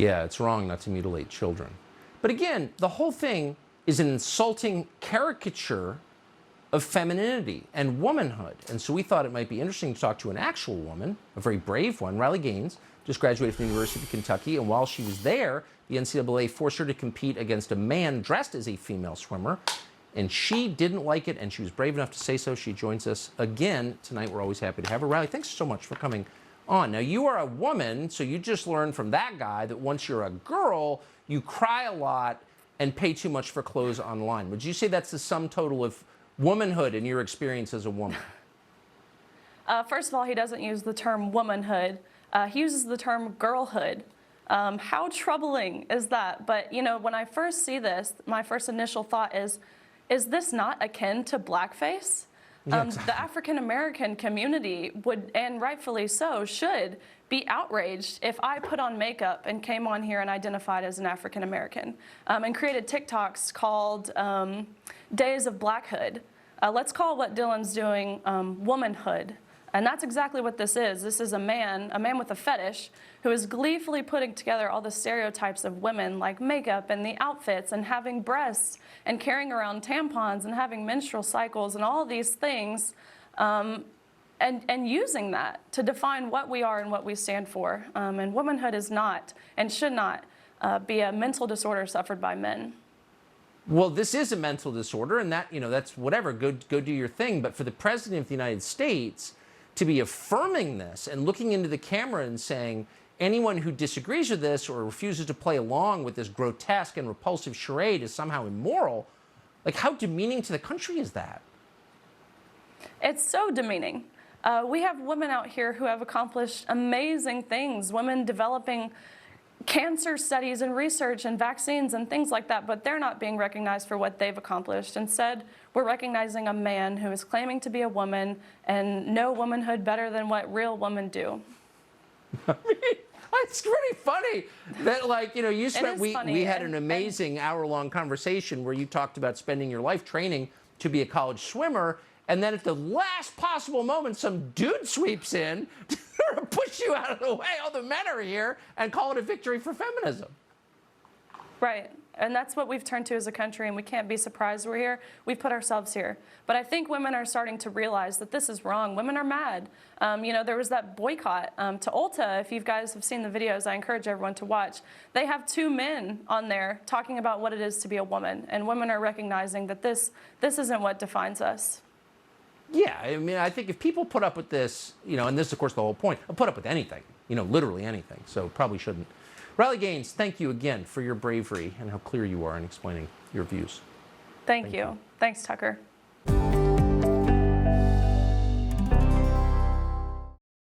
Yeah, it's wrong not to mutilate children. But again, the whole thing is an insulting caricature of femininity and womanhood. And so we thought it might be interesting to talk to an actual woman, a very brave one. Riley Gaines just graduated from the University of Kentucky, and while she was there, the NCAA forced her to compete against a man dressed as a female swimmer, and she didn't like it, and she was brave enough to say so. She joins us again tonight. We're always happy to have her. Riley, thanks so much for coming on. Now, you are a woman, so you just learned from that guy that once you're a girl, you cry a lot and pay too much for clothes online. Would you say that's the sum total of womanhood in your experience as a woman? First of all, he doesn't use the term womanhood. He uses the term girlhood. How troubling is that? But, you know, when I first see this, my first initial thought is this not akin to blackface? The African-American community would, and rightfully so, should be outraged if I put on makeup and came on here and identified as an African-American and created TikToks called Days of Blackhood. Let's call what Dylan's doing womanhood. And that's exactly what this is. This is a man with a fetish, who is gleefully putting together all the stereotypes of women, like makeup and the outfits and having breasts and carrying around tampons and having menstrual cycles and all these things, and using that to define what we are and what we stand for. And womanhood is not and should not be a mental disorder suffered by men. Well, this is a mental disorder, and that, you know, that's whatever. Go do your thing. But for the President of the United States to be affirming this and looking into the camera and saying anyone who disagrees with this or refuses to play along with this grotesque and repulsive charade is somehow immoral, like, how demeaning to the country is that? It's so demeaning. We have women out here who have accomplished amazing things, women developing cancer studies and research and vaccines and things like that, but they're not being recognized for what they've accomplished. Instead, we're recognizing a man who is claiming to be a woman and know womanhood better than what real women do. I mean, it's pretty funny that, like, you know, you spent, we had an amazing hour-long conversation where you talked about spending your life training to be a college swimmer, and then at the last possible moment, some dude sweeps in to push you out of the way. All the men are here, and call it a victory for feminism. Right. And that's what we've turned to as a country, and we can't be surprised we're here. We've put ourselves here. But I think women are starting to realize that this is wrong. Women are mad. You know, there was that boycott to Ulta. If you guys have seen the videos, I encourage everyone to watch. They have 2 men on there talking about what it is to be a woman, and women are recognizing that this isn't what defines us. Yeah, I mean, I think if people put up with this, you know, and this is, of course, the whole point, I'll put up with anything, you know, literally anything, so probably shouldn't. Riley Gaines, thank you again for your bravery and how clear you are in explaining your views. Thank you. Thanks, Tucker.